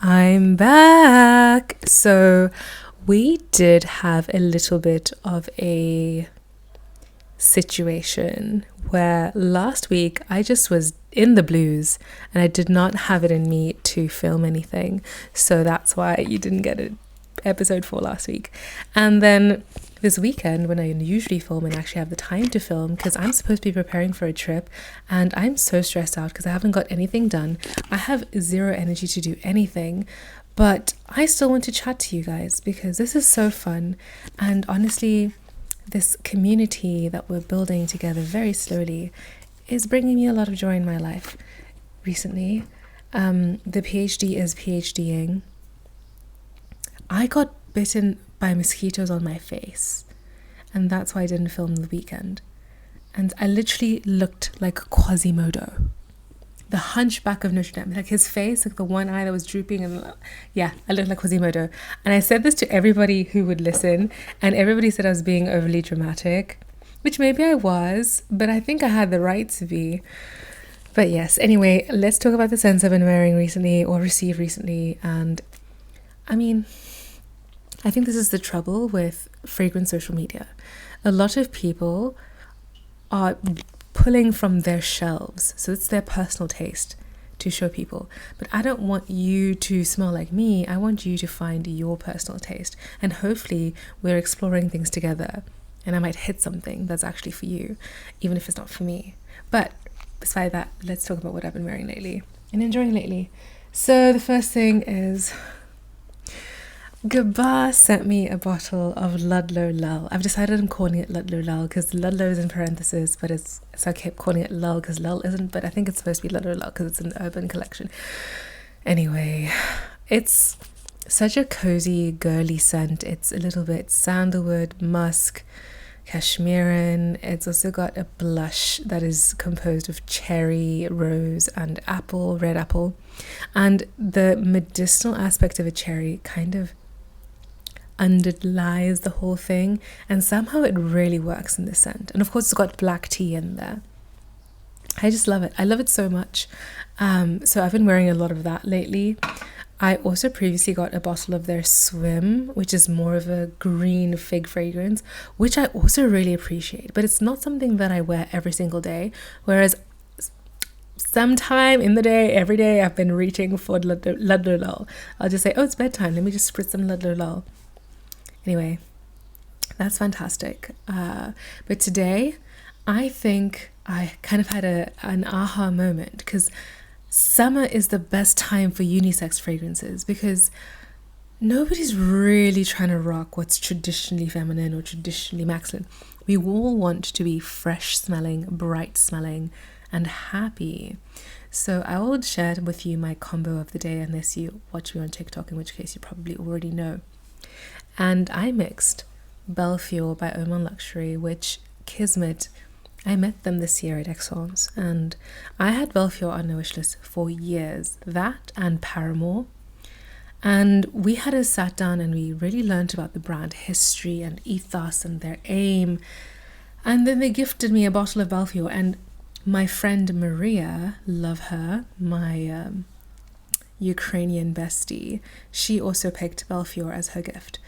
I'm back. So we did have a little bit of a situation where last week I just was in the blues and I did not have it in me to film anything. So that's why you didn't get an episode 4 last week. And then this weekend, when I usually film and actually have the time to film, because I'm supposed to be preparing for a trip and I'm so stressed out because I haven't got anything done. I have zero energy to do anything, but I still want to chat to you guys because this is so fun. And honestly, this community that we're building together very slowly is bringing me a lot of joy in my life recently. The PhD is PhDing. I got bitten by mosquitoes on my face, and that's why I didn't film the weekend. And I literally looked like Quasimodo, the hunchback of Notre Dame, like his face, like the one eye that was drooping, and yeah, I looked like Quasimodo. And I said this to everybody who would listen, and everybody said I was being overly dramatic, which maybe I was, but I think I had the right to be. But yes, anyway, let's talk about the scents I've been wearing recently or received recently. And I mean, I think this is the trouble with fragrance social media. A lot of people are pulling from their shelves, so it's their personal taste to show people. But I don't want you to smell like me. I want you to find your personal taste, and hopefully we're exploring things together and I might hit something that's actually for you, even if it's not for me. But beside that, let's talk about what I've been wearing lately and enjoying lately. So the first thing is Gabar sent me a bottle of Lull. I've decided I'm calling it Lull because Ludlow is in parentheses, but so I kept calling it Lull because Lull isn't, but I think it's supposed to be Lull because it's an urban collection. Anyway, it's such a cozy, girly scent. It's a little bit sandalwood, musk, cashmeran. It's also got a blush that is composed of cherry, rose, and apple, red apple. And the medicinal aspect of a cherry kind of underlies the whole thing, and somehow it really works in the scent. And of course it's got black tea in there. I just love it. I love it so much. So I've been wearing a lot of that lately. I also previously got a bottle of their Swim, which is more of a green fig fragrance, which I also really appreciate, but it's not something that I wear every single day, whereas sometime in the day, every day, I've been reaching for Lull. I'll just say, oh, it's bedtime, let me just spritz some Lull. Anyway, that's fantastic. But today, I think I kind of had an aha moment, because summer is the best time for unisex fragrances, because nobody's really trying to rock what's traditionally feminine or traditionally masculine. We all want to be fresh smelling, bright smelling, and happy. So I will share with you my combo of the day, unless you watch me on TikTok, in which case you probably already know. And I mixed Belfiore by Oman Luxury, which Kismet, I met them this year at Excellence, and I had Belfiore on my wish list for years, that and Paramore. And we had a sat down and we really learned about the brand history and ethos and their aim. And then they gifted me a bottle of Belfiore, and my friend Maria, love her, my Ukrainian bestie, she also picked Belfiore as her gift.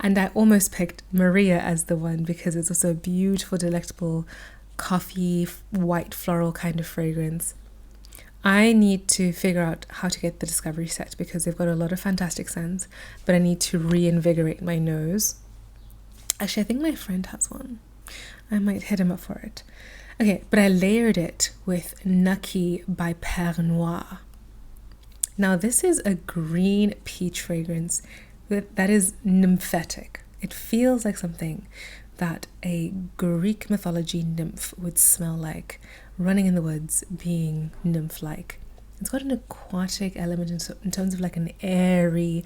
And I almost picked Maria as the one because it's also a beautiful, delectable coffee, white floral kind of fragrance. I need to figure out how to get the Discovery set because they've got a lot of fantastic scents, but I need to reinvigorate my nose. Actually, I think my friend has one. I might hit him up for it. Okay, but I layered it with Naki by Pernoire. Now, this is a green peach fragrance that is nymphetic. It feels like something that a Greek mythology nymph would smell like, running in the woods, being nymph-like. It's got an aquatic element in terms of like an airy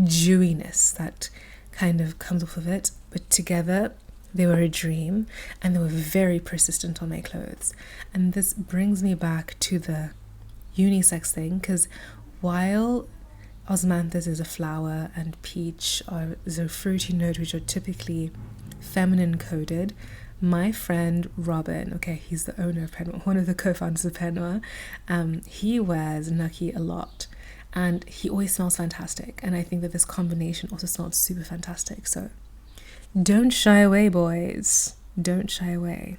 dewiness that kind of comes off of it, but together they were a dream, and they were very persistent on my clothes. And this brings me back to the unisex thing, because while osmanthus is a flower and peach is a fruity note which are typically feminine coded, my friend Robin, okay, he's the owner of Pernoire, one of the co-founders of Pernoire, he wears Naki a lot, and he always smells fantastic. And I think that this combination also smells super fantastic. So don't shy away, boys. Don't shy away.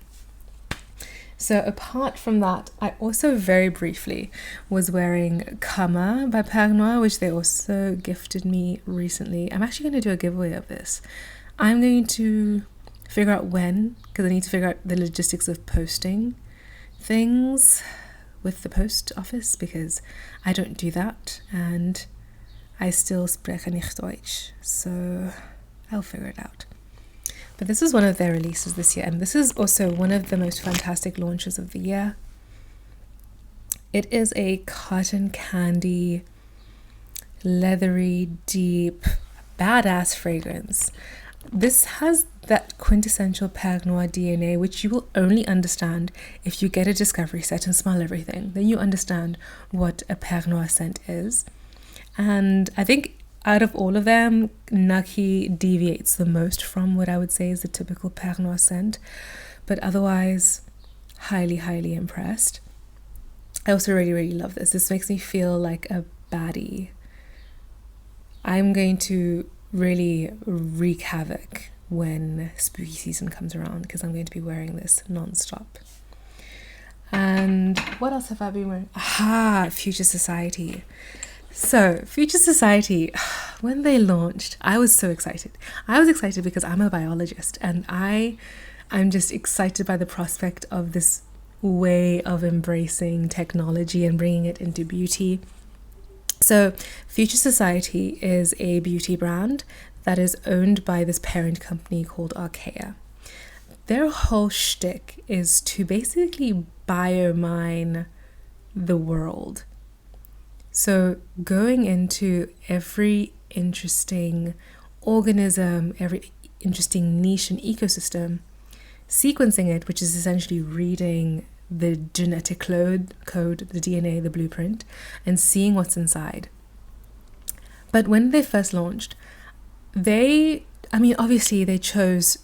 So apart from that, I also very briefly was wearing Kama by Pernoire, which they also gifted me recently. I'm actually going to do a giveaway of this. I'm going to figure out when, because I need to figure out the logistics of posting things with the post office, because I don't do that and I still spreche nicht Deutsch, so I'll figure it out. But this is one of their releases this year, and this is also one of the most fantastic launches of the year. It is a cotton candy, leathery, deep, badass fragrance. This has that quintessential Pernoire DNA, which you will only understand if you get a discovery set and smell everything. Then you understand what a Pernoire scent is. And I think out of all of them, Naki deviates the most from what I would say is the typical Pernoire scent. But otherwise, highly, highly impressed. I also really, really love this. This makes me feel like a baddie. I'm going to really wreak havoc when spooky season comes around, because I'm going to be wearing this non-stop. And what else have I been wearing? Future Society. So Future Society, when they launched, I was so excited. I was excited because I'm a biologist, and I'm just excited by the prospect of this way of embracing technology and bringing it into beauty. So Future Society is a beauty brand that is owned by this parent company called Archaea. Their whole shtick is to basically biomine the world. So going into every interesting organism, every interesting niche and ecosystem, sequencing it, which is essentially reading the genetic code, the DNA, the blueprint, and seeing what's inside. But when they first launched, obviously they chose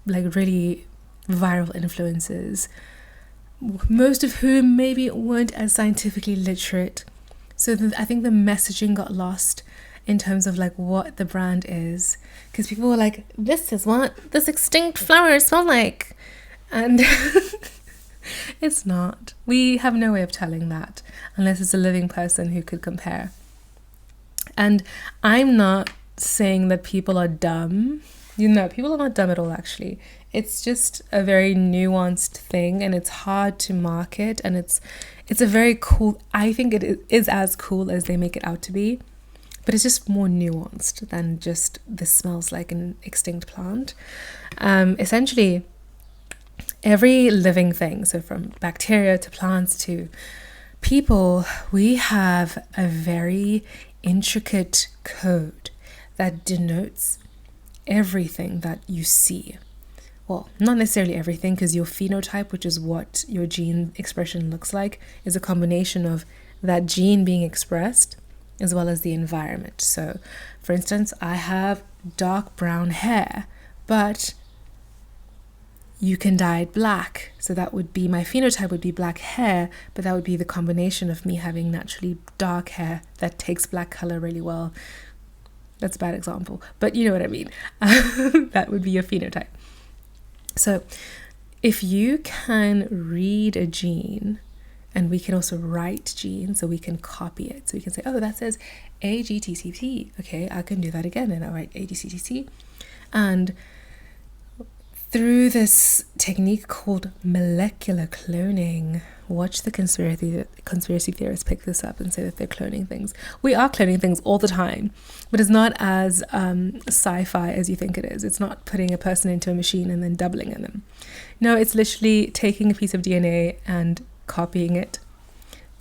like really viral influencers, most of whom maybe weren't as scientifically literate. So I think the messaging got lost in terms of like what the brand is, because people were like, this is what this extinct flowers smell like, and it's not. We have no way of telling that unless it's a living person who could compare. And I'm not saying that people are dumb. People are not dumb at all, actually. It's just a very nuanced thing, and it's hard to market, and it's a very cool, I think it is as cool as they make it out to be, but it's just more nuanced than just this smells like an extinct plant. Essentially, every living thing, so from bacteria to plants to people, we have a very intricate code that denotes everything that you see. Well, not necessarily everything, because your phenotype, which is what your gene expression looks like, is a combination of that gene being expressed as well as the environment. So, for instance, I have dark brown hair, but you can dye it black. So that would be, my phenotype would be black hair, but that would be the combination of me having naturally dark hair that takes black color really well. That's a bad example, but you know what I mean. That would be your phenotype. So if you can read a gene, and we can also write genes, so we can copy it. So we can say, oh, that says AGTCT. Okay, I can do that again, and I'll write AGTCT. And through this technique called molecular cloning, watch the conspiracy theorists pick this up and say that they're cloning things. We are cloning things all the time, but it's not as sci-fi as you think it is. It's not putting a person into a machine and then doubling in them. No, it's literally taking a piece of DNA and copying it.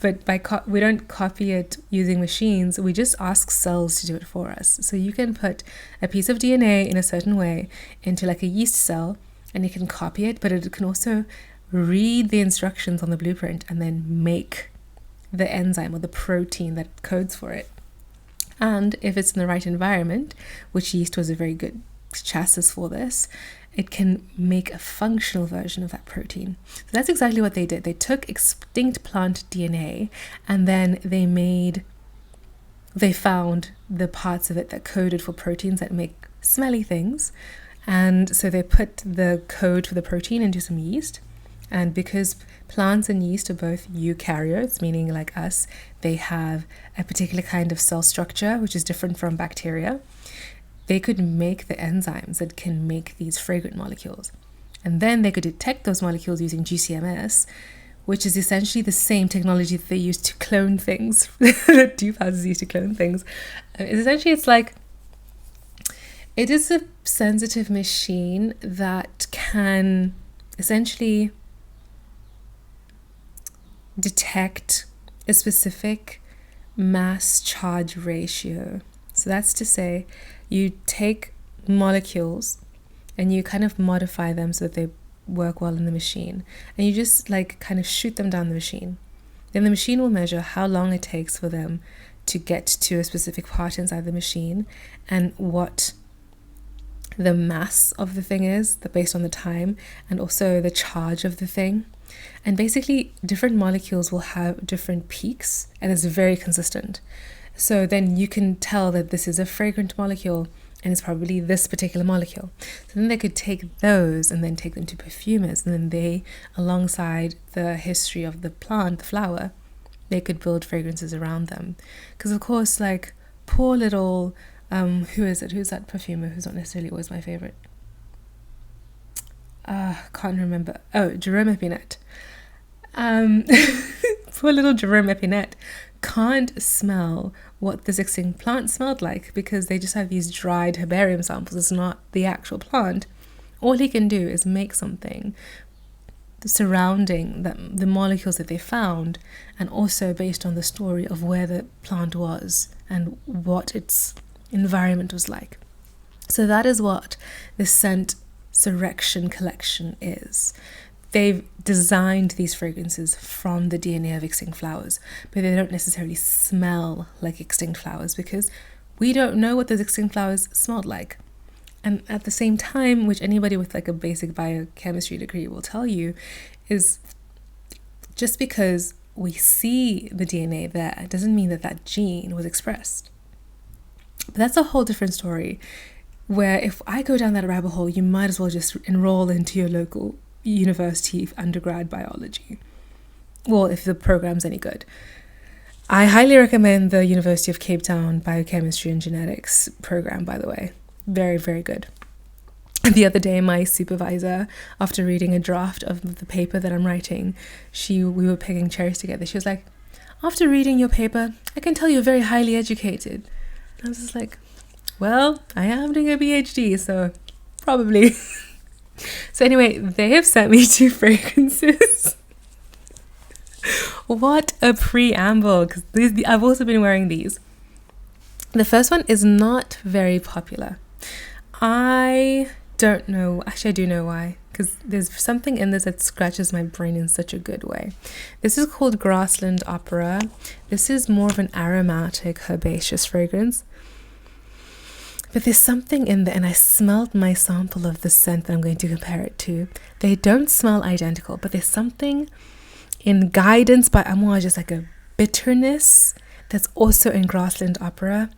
But we don't copy it using machines. We just ask cells to do it for us. So you can put a piece of DNA in a certain way into like a yeast cell, and you can copy it, but it can also read the instructions on the blueprint and then make the enzyme or the protein that codes for it. And if it's in the right environment, which yeast was a very good chassis for this, it can make a functional version of that protein. So that's exactly what they did. They took extinct plant DNA and then they made they found the parts of it that coded for proteins that make smelly things. And so they put the code for the protein into some yeast. And because plants and yeast are both eukaryotes, meaning like us, they have a particular kind of cell structure, which is different from bacteria, they could make the enzymes that can make these fragrant molecules. And then they could detect those molecules using GCMS, which is essentially the same technology that they use to clone things, that DuPas use to clone things. Essentially, it is a sensitive machine that can essentially detect a specific mass charge ratio. So that's to say, you take molecules and you kind of modify them so that they work well in the machine, and you just like kind of shoot them down the machine. Then the machine will measure how long it takes for them to get to a specific part inside the machine, and what the mass of the thing is, based on the time, and also the charge of the thing. And basically different molecules will have different peaks, and it's very consistent. So then you can tell that this is a fragrant molecule and it's probably this particular molecule. So then they could take those and then take them to perfumers, and then they, alongside the history of the plant, the flower, they could build fragrances around them. Because of course, like, poor little who is it? Who's that perfumer who's not necessarily always my favorite? Can't remember. Oh, Jerome Epinette. Poor little Jerome Epinette can't smell what this extinct plant smelled like, because they just have these dried herbarium samples. It's not the actual plant. All he can do is make something surrounding the molecules that they found, and also based on the story of where the plant was and what its environment was like. So that is what the scent surrection collection is. They've designed these fragrances from the DNA of extinct flowers, but they don't necessarily smell like extinct flowers, because we don't know what those extinct flowers smelled like. And at the same time, which anybody with like a basic biochemistry degree will tell you, is just because we see the DNA there doesn't mean that that gene was expressed. But that's a whole different story, where if I go down that rabbit hole, you might as well just enroll into your local university undergrad biology. Well, if the program's any good. I highly recommend the University of Cape Town Biochemistry and Genetics program, by the way. Very, very good. The other day, my supervisor, after reading a draft of the paper that I'm writing, we were picking cherries together. She was like, "After reading your paper, I can tell you're very highly educated." I was just like, well, I am doing a PhD, so probably. So anyway, they have sent me 2 fragrances. What a preamble, because I've also been wearing these. The first one is not very popular. I don't know, actually I do know why, because there's something in this that scratches my brain in such a good way. This is called Grassland Opera. This is more of an aromatic, herbaceous fragrance. But there's something in there, and I smelled my sample of the scent that I'm going to compare it to. They don't smell identical, but there's something in Guidance by Amour, just like a bitterness that's also in Grassland Opera.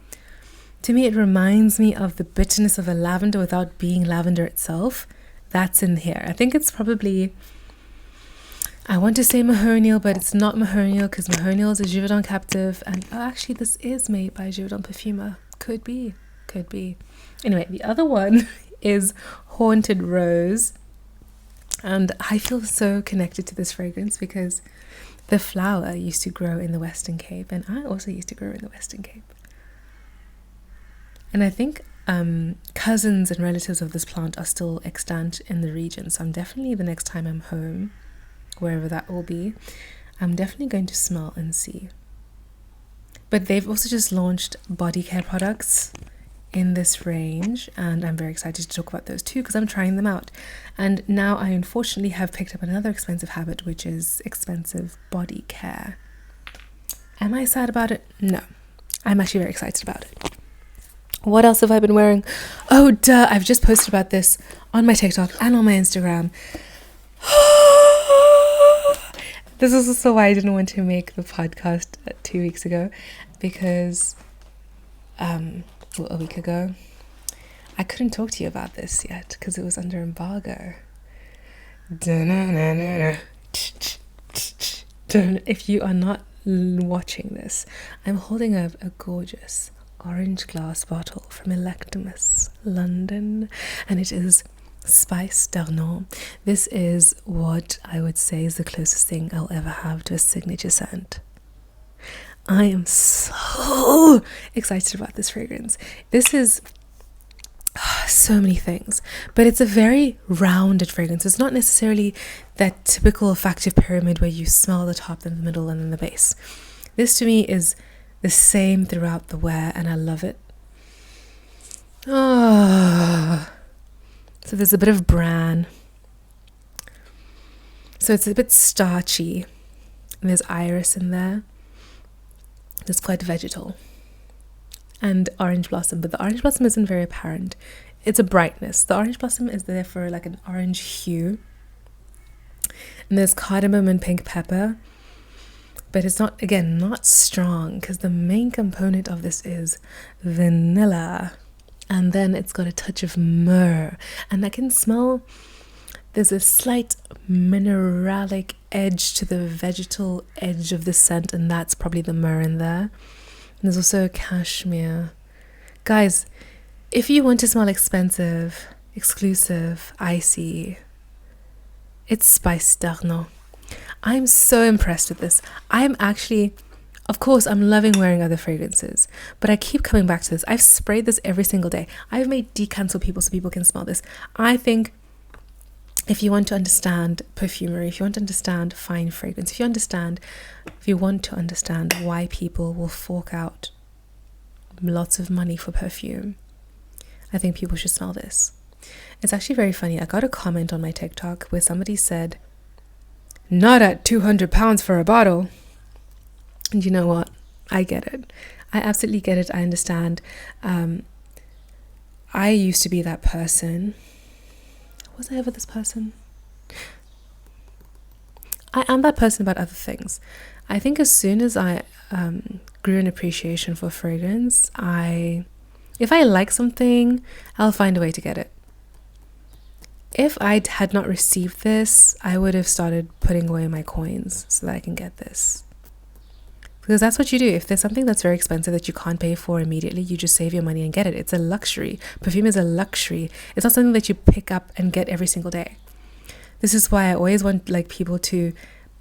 To me, it reminds me of the bitterness of a lavender without being lavender itself. That's in here. I think it's probably, I want to say Mahonial, but it's not Mahonial, because Mahonial is a Givaudan captive. And actually, this is made by Givaudan Parfumer. Could be. Anyway, the other one is Haunted Rose. And I feel so connected to this fragrance because the flower used to grow in the Western Cape, and I also used to grow in the Western Cape. And I think cousins and relatives of this plant are still extant in the region. So I'm definitely, the next time I'm home, wherever that will be, I'm definitely going to smell and see. But they've also just launched body care products in this range, and I'm very excited to talk about those too, because I'm trying them out. And now I unfortunately have picked up another expensive habit, which is expensive body care. Am I sad about it? No. I'm actually very excited about it. What else have I been wearing? Oh, duh. I've just posted about this on my TikTok and on my Instagram. This is also why I didn't want to make the podcast 2 weeks ago, because well, a week ago. I couldn't talk to you about this yet because it was under embargo. If you are not watching this, I'm holding a gorgeous orange glass bottle from Electimuss, London, and it is Spice d'Arnaud. This is what I would say is the closest thing I'll ever have to a signature scent. I am so excited about this fragrance. This is so many things, but it's a very rounded fragrance. It's not necessarily that typical olfactive pyramid where you smell the top, then the middle, and then the base. This to me is the same throughout the wear, and I love it. So there's a bit of bran, so it's a bit starchy, and there's iris in there. It's quite vegetal, and orange blossom, but the orange blossom isn't very apparent. It's a brightness. The orange blossom is there for like an orange hue, and there's cardamom and pink pepper, but it's not, again, not strong, because the main component of this is vanilla, and then it's got a touch of myrrh, and I can smell there's a slight mineralic edge to the vegetal edge of the scent, and that's probably the myrrh in there. And there's also cashmere. Guys, if you want to smell expensive, exclusive, icy, it's Spice d'Arnaud. I'm so impressed with this. I'm actually, of course, I'm loving wearing other fragrances, but I keep coming back to this. I've sprayed this every single day. I've made decants for people so people can smell this. I think if you want to understand perfumery, if you want to understand fine fragrance, if you want to understand why people will fork out lots of money for perfume, I think people should smell this. It's actually very funny. I got a comment on my TikTok where somebody said, "Not at £200 for a bottle." And you know what? I get it. I absolutely get it. I understand. I used to be that person. Was I ever this person? I am that person about other things. I think as soon as I grew an appreciation for fragrance, if I like something, I'll find a way to get it. If I had not received this, I would have started putting away my coins so that I can get this. Because that's what you do. If there's something that's very expensive that you can't pay for immediately, you just save your money and get it. It's a luxury. Perfume is a luxury. It's not something that you pick up and get every single day. This is why I always want people to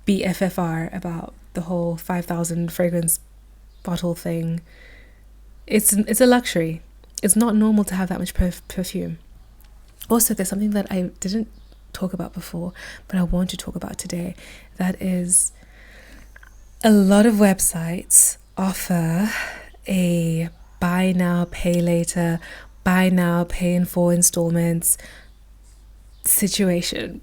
be FFR about the whole 5,000 fragrance bottle thing. It's a luxury. It's not normal to have that much perfume. Also, there's something that I didn't talk about before, but I want to talk about today. That is, a lot of websites offer a buy now, pay later, buy now, pay in 4 installments situation.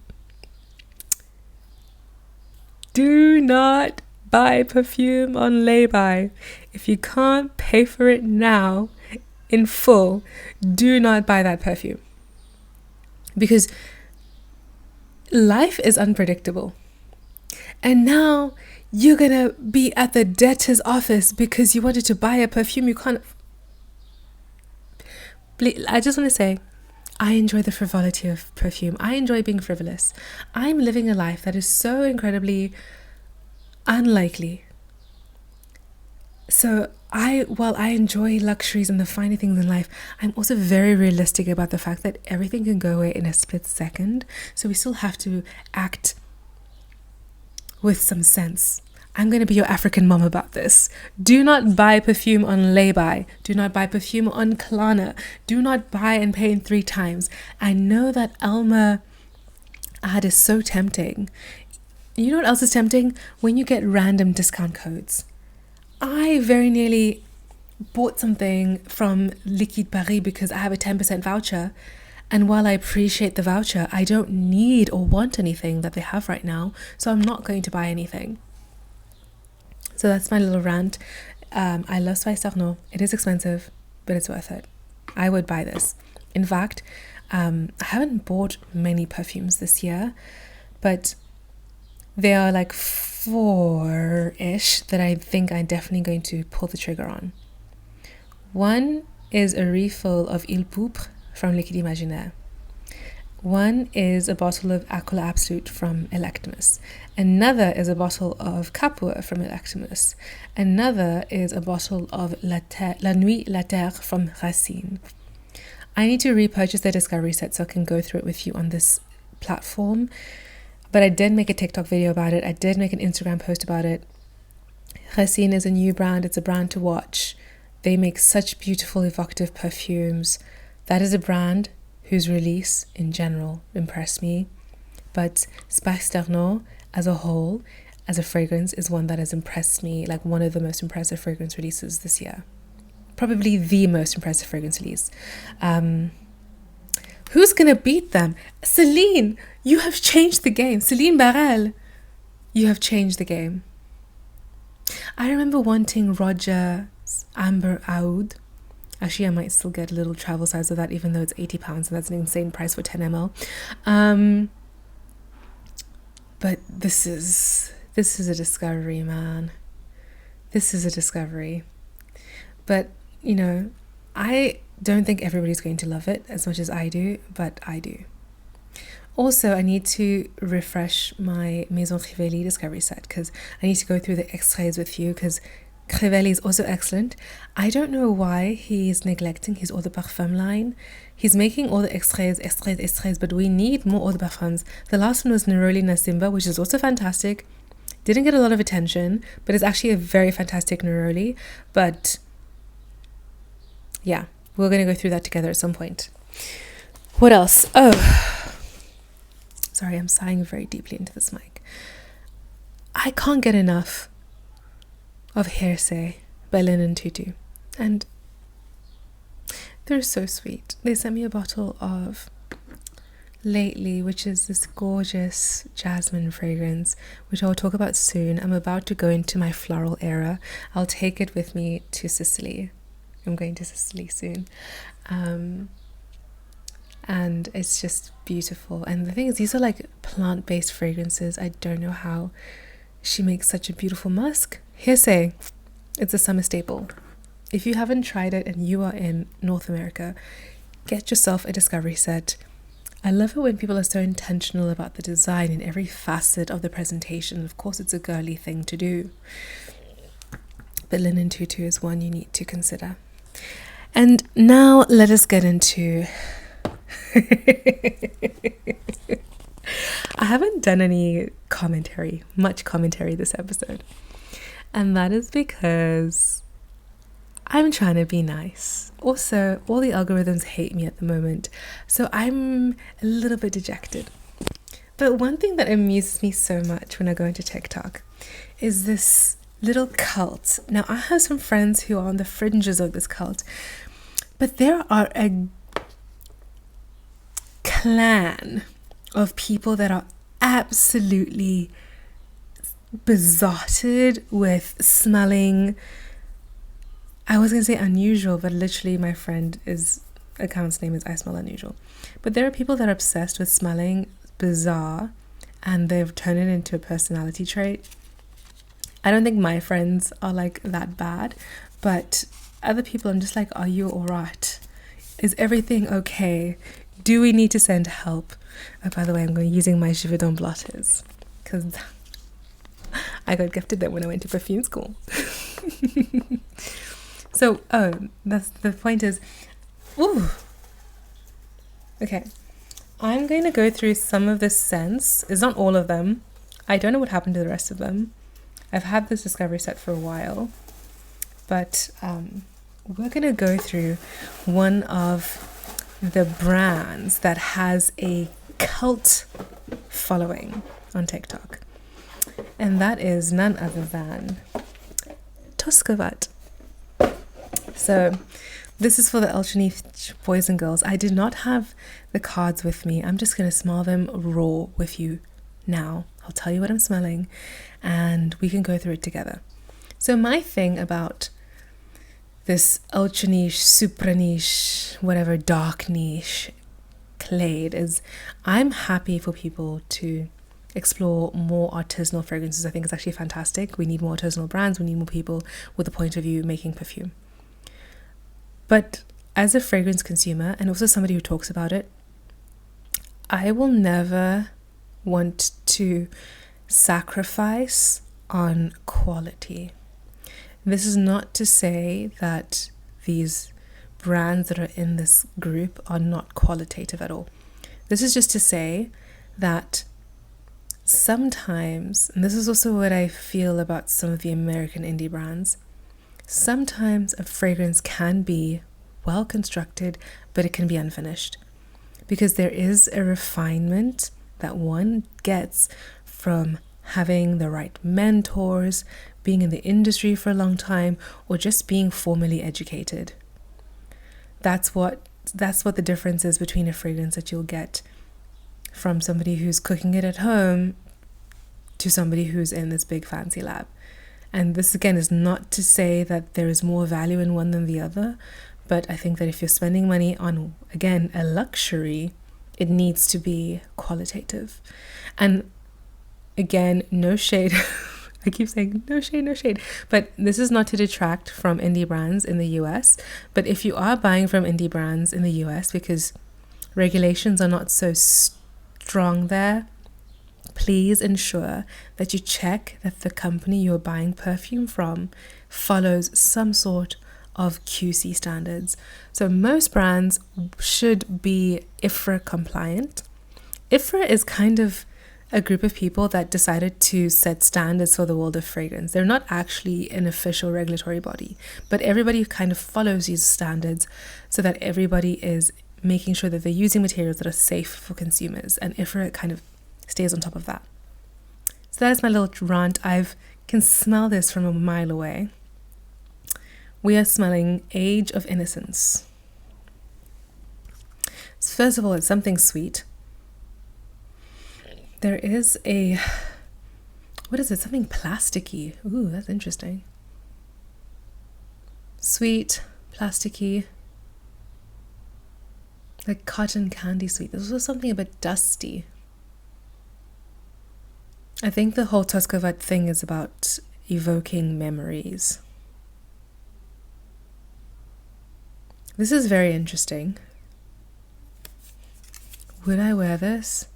Do not buy perfume on lay-by. If you can't pay for it now in full, do not buy that perfume. Because life is unpredictable. And now you're gonna be at the debtor's office because you wanted to buy a perfume you can't. I just want to say, I enjoy the frivolity of perfume. I enjoy being frivolous. I'm living a life that is so incredibly unlikely. So while I enjoy luxuries and the finer things in life, I'm also very realistic about the fact that everything can go away in a split second. So we still have to act with some sense. I'm going to be your African mom about this. Do not buy perfume on lay-by. Do not buy perfume on Klarna. Do not buy and pay in 3 times. I know that Alma ad is so tempting. You know what else is tempting? When you get random discount codes. I very nearly bought something from Liquide Paris because I have a 10% voucher. And while I appreciate the voucher, I don't need or want anything that they have right now. So I'm not going to buy anything. So that's my little rant. I love Spice d'Arnaud. It is expensive, but it's worth it. I would buy this. In fact, I haven't bought many perfumes this year, but there are like 4-ish that I think I'm definitely going to pull the trigger on. One is a refill of Il Poupre from Liquide Imaginaire. One is a bottle of Aquila Absolute from Electimuss. Another is a bottle of Capua from Electimuss. Another is a bottle of La Nuit La Terre from Racine. I need to repurchase their discovery set so I can go through it with you on this platform. But I did make a TikTok video about it. I did make an Instagram post about it. Racine is a new brand. It's a brand to watch. They make such beautiful, evocative perfumes. That is a brand whose release in general impressed me. But Space Terno as a whole, as a fragrance, is one that has impressed me, like one of the most impressive fragrance releases this year. Probably the most impressive fragrance release. Who's gonna beat them? Celine, you have changed the game. Celine Barrel, you have changed the game. I remember wanting Roger's Amber Oud. Actually, I might still get a little travel size of that, even though it's £80, and that's an insane price for 10 ml. But this is a discovery, man. This is a discovery. But, you know, I don't think everybody's going to love it as much as I do, but I do. Also, I need to refresh my Maison Crivelli discovery set because I need to go through the extraits with you because Crivelli is also excellent. I don't know why he's neglecting his eau de parfum line. He's making all the extraits, but we need more eau de parfums. The last one was Neroli Nasimba, which is also fantastic. Didn't get a lot of attention, but it's actually a very fantastic Neroli. But yeah, we're going to go through that together at some point. What else? Oh, sorry, I'm sighing very deeply into this mic. I can't get enough of Hearsay by Lynn and Tutu, and they're so sweet. They sent me a bottle of Lately, which is this gorgeous jasmine fragrance, which I'll talk about soon. I'm about to go into my floral era. I'll take it with me to Sicily. I'm going to Sicily soon, and it's just beautiful. And the thing is, these are like plant-based fragrances. I don't know how she makes such a beautiful musk. Hearsay, it's a summer staple. If you haven't tried it and you are in North America, get yourself a discovery set. I love it when people are so intentional about the design in every facet of the presentation. Of course, it's a girly thing to do, but Linen Tutu is one you need to consider. And now let us get into I haven't done any much commentary this episode. And that is because I'm trying to be nice. Also, all the algorithms hate me at the moment, so I'm a little bit dejected. But one thing that amuses me so much when I go into TikTok is this little cult. Now, I have some friends who are on the fringes of this cult, but there are a clan of people that are absolutely besotted with smelling, I was going to say unusual, but literally my account's name is I Smell Unusual. But there are people that are obsessed with smelling bizarre and they've turned it into a personality trait. I don't think my friends are like that bad, but other people, I'm just like, are you alright? Is everything okay? Do we need to send help? Oh, by the way, I'm using my Givaudan blotters because I got gifted them when I went to perfume school. So, that's the point is, okay, I'm going to go through some of the scents. It's not all of them. I don't know what happened to the rest of them. I've had this discovery set for a while, but we're going to go through one of the brands that has a cult following on TikTok, and that is none other than Toskovat. So this is for the Elchini boys and girls. I did not have the cards with me. I'm just going to smell them raw with you now. I'll tell you what I'm smelling and we can go through it together. So my thing about this ultra niche, super niche, whatever, dark niche clade is I'm happy for people to explore more artisanal fragrances. I think it's actually fantastic. We need more artisanal brands. We need more people with a point of view making perfume. But as a fragrance consumer and also somebody who talks about it, I will never want to sacrifice on quality. This is not to say that these brands that are in this group are not qualitative at all. This is just to say that sometimes, and this is also what I feel about some of the American indie brands, sometimes a fragrance can be well constructed, but it can be unfinished. Because there is a refinement that one gets from having the right mentors, being in the industry for a long time, or just being formally educated. That's what the difference is between a fragrance that you'll get from somebody who's cooking it at home to somebody who's in this big fancy lab. And this again is not to say that there is more value in one than the other, but I think that if you're spending money on, again, a luxury, it needs to be qualitative. And again, no shade. I keep saying no shade. But this is not to detract from indie brands in the US. But if you are buying from indie brands in the US, because regulations are not so strong there, please ensure that you check that the company you're buying perfume from follows some sort of QC standards. So most brands should be IFRA compliant. IFRA is kind of a group of people that decided to set standards for the world of fragrance. They're not actually an official regulatory body, but everybody kind of follows these standards so that everybody is making sure that they're using materials that are safe for consumers, and IFRA kind of stays on top of that. So that is my little rant. I can smell this from a mile away. We are smelling Age of Innocence. So first of all, it's something sweet. There is what is it? Something plasticky. Ooh, that's interesting. Sweet, plasticky, like cotton candy sweet. There's also something a bit dusty. I think the whole Toskovat thing is about evoking memories. This is very interesting. Would I wear this?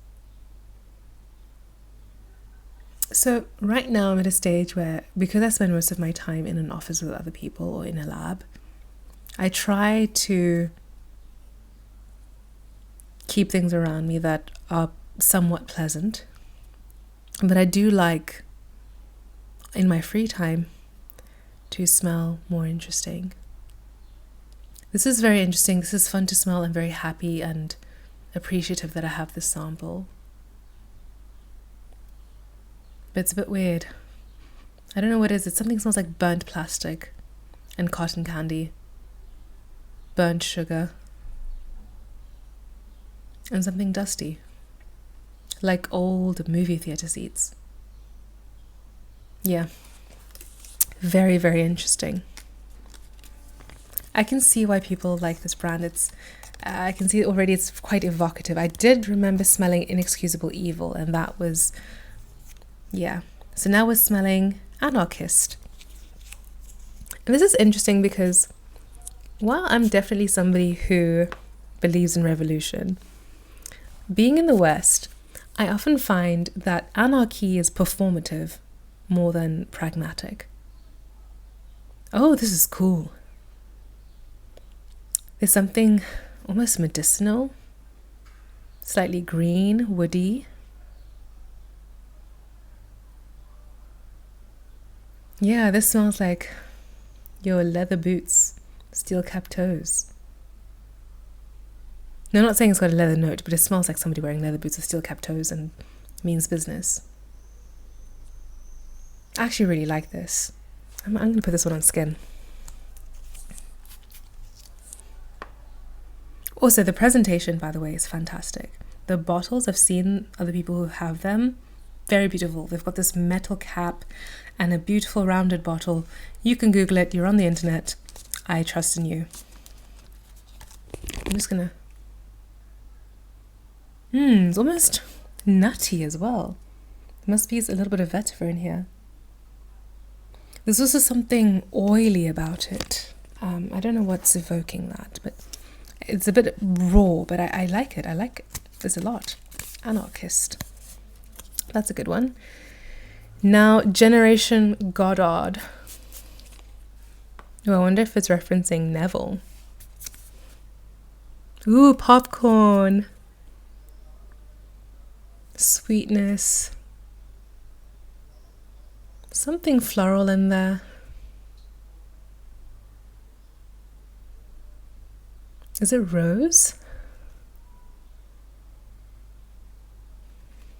So right now I'm at a stage where, because I spend most of my time in an office with other people or in a lab, I try to keep things around me that are somewhat pleasant. But I do like, in my free time, to smell more interesting. This is very interesting. This is fun to smell. I'm very happy and appreciative that I have this sample. But it's a bit weird. I don't know what it is. It's something that smells like burnt plastic and cotton candy, burnt sugar, and something dusty, like old movie theater seats. Yeah. Very, very interesting. I can see why people like this brand. I can see already it's quite evocative. I did remember smelling Inexcusable Evil, and that was, yeah. So now we're smelling Anarchist. And this is interesting because while I'm definitely somebody who believes in revolution, being in the West, I often find that anarchy is performative more than pragmatic. Oh, this is cool. There's something almost medicinal, slightly green, woody. Yeah, this smells like your leather boots, steel-capped toes. No, I'm not saying it's got a leather note, but it smells like somebody wearing leather boots with steel-capped toes and means business. I actually really like this. I'm going to put this one on skin. Also, the presentation, by the way, is fantastic. The bottles, I've seen other people who have them. Very beautiful. They've got this metal cap and a beautiful rounded bottle. You can Google it. You're on the internet. I trust in you. I'm just going to... it's almost nutty as well. There must be a little bit of vetiver in here. There's also something oily about it. I don't know what's evoking that, but it's a bit raw, but I like it. I like it. There's a lot. Anarchist. That's a good one. Now, Generation Goddard. Oh, I wonder if it's referencing Neville. Ooh, popcorn. Sweetness. Something floral in there. Is it rose?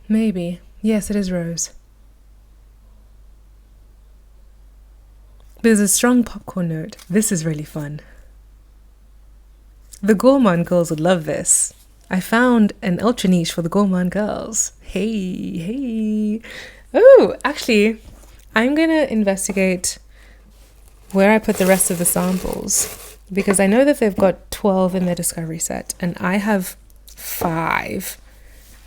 Maybe. Yes, it is rose. There's a strong popcorn note. This is really fun. The Gourmand girls would love this. I found an ultra niche for the Gourmand girls. Hey, hey. Oh, actually, I'm going to investigate where I put the rest of the samples, because I know that they've got 12 in their discovery set, and I have 5.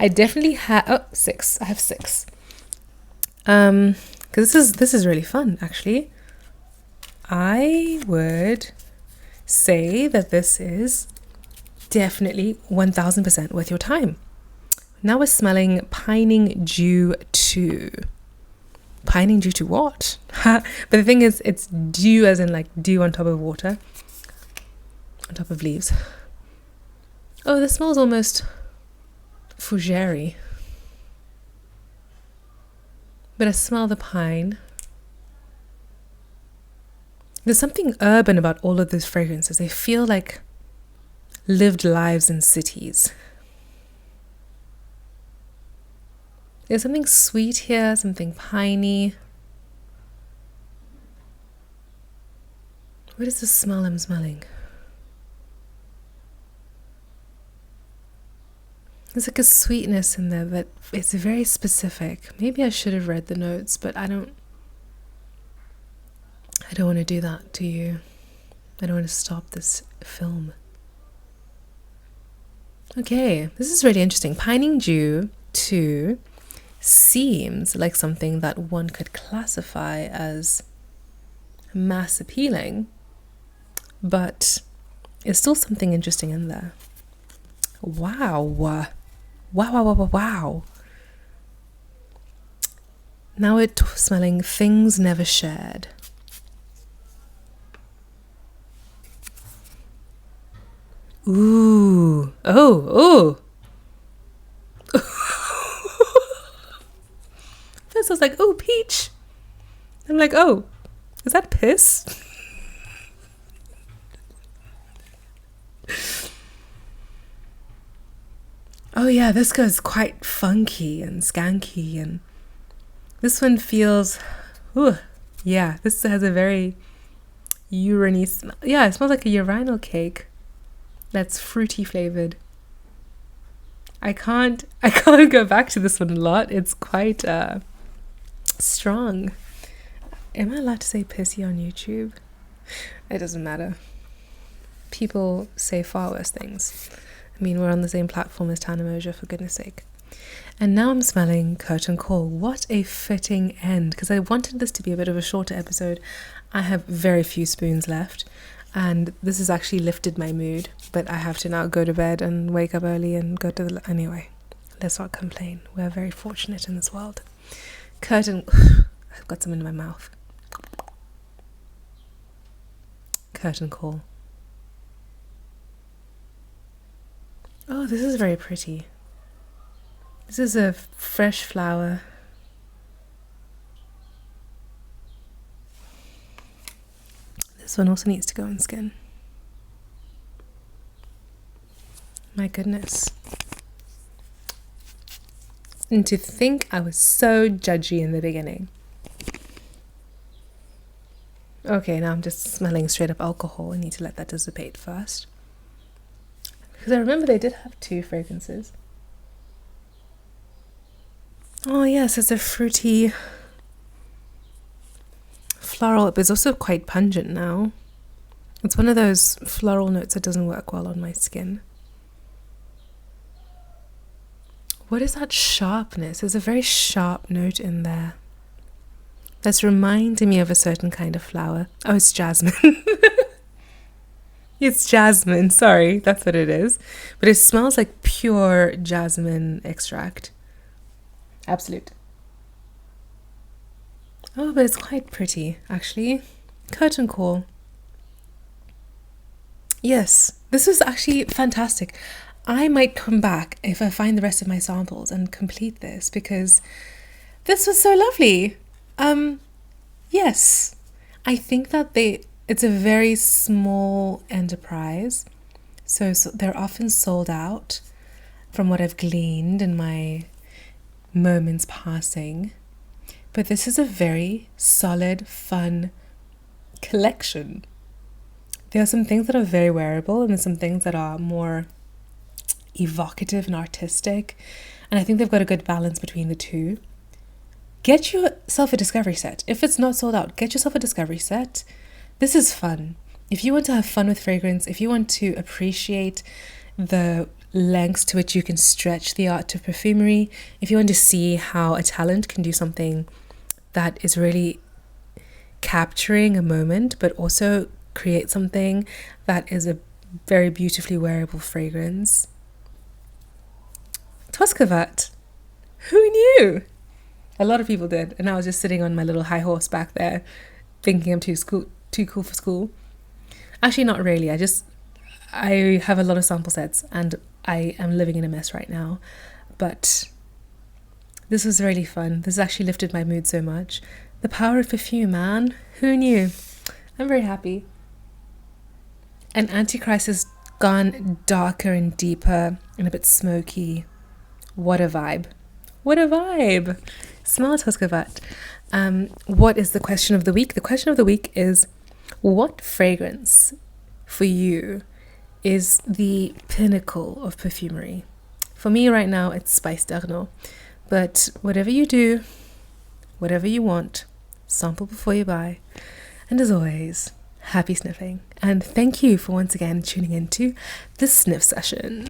I definitely have 6. I have 6. Because this is really fun, actually. I would say that this is definitely 1000% worth your time. Now we're smelling Pining Dew 2. Pining Dew to what? But the thing is, it's dew as in like dew on top of water, on top of leaves. Oh, this smells almost fougere. But I smell the pine. There's something urban about all of those fragrances. They feel like lived lives in cities. There's something sweet here, something piney. What is the smell I'm smelling? There's like a sweetness in there, but it's very specific. Maybe I should have read the notes, but I don't want to do that to you. I don't want to stop this film. Okay, this is really interesting. Pining Dew 2 seems like something that one could classify as mass appealing, but there's still something interesting in there. Wow. Wow, wow, wow, wow, wow. Now we're smelling Things Never Shared. Ooh. Oh. First I was like, oh, peach. I'm like, oh, is that piss? Oh yeah, this goes quite funky and skanky, and this one feels, ooh, yeah, this has a very urine-y smell. Yeah, it smells like a urinal cake that's fruity flavored. I can't go back to this one a lot. It's quite strong. Am I allowed to say pissy on YouTube? It doesn't matter. People say far worse things. I mean, we're on the same platform as Tana Moja, for goodness sake. And now I'm smelling Curtain Call. What a fitting end, because I wanted this to be a bit of a shorter episode. I have very few spoons left, and this has actually lifted my mood, but I have to now go to bed and wake up early and go to the... Anyway, let's not complain. We're very fortunate in this world. Curtain... I've got some in my mouth. Curtain Call. Oh, this is very pretty. This is a fresh flower. This one also needs to go in skin. My goodness. And to think I was so judgy in the beginning. Okay, now I'm just smelling straight up alcohol. I need to let that dissipate first. Because I remember they did have 2 fragrances. Oh yes, it's a fruity floral, but it's also quite pungent now. It's one of those floral notes that doesn't work well on my skin. What is that sharpness? There's a very sharp note in there that's reminding me of a certain kind of flower. Oh, it's jasmine. It's jasmine, sorry, that's what it is. But it smells like pure jasmine extract. Absolute. Oh, but it's quite pretty, actually. Curtain call. Yes, this was actually fantastic. I might come back if I find the rest of my samples and complete this because this was so lovely. Yes, I think that it's a very small enterprise, so they're often sold out from what I've gleaned in my moments passing. But this is a very solid, fun collection. There are some things that are very wearable and there's some things that are more evocative and artistic, and I think they've got a good balance between the two. Get yourself a discovery set. If it's not sold out, get yourself a discovery set. This is fun. If you want to have fun with fragrance, if you want to appreciate the lengths to which you can stretch the art of perfumery, if you want to see how a talent can do something that is really capturing a moment but also create something that is a very beautifully wearable fragrance. Toskovat. Who knew? A lot of people did, and I was just sitting on my little high horse back there thinking I'm too cool for school. Actually, not really. I have a lot of sample sets and I am living in a mess right now, but this was really fun. This actually lifted my mood so much. The power of perfume, man. Who knew? I'm very happy. And Antichrist has gone darker and deeper and a bit smoky. What a vibe. What a vibe. Smell Toskovat. What is the question of the week? The question of the week is, what fragrance for you is the pinnacle of perfumery? For me right now, it's Spice d'Arnaud. But whatever you do, whatever you want, sample before you buy. And as always, happy sniffing. And thank you for once again tuning into the Sniff Session.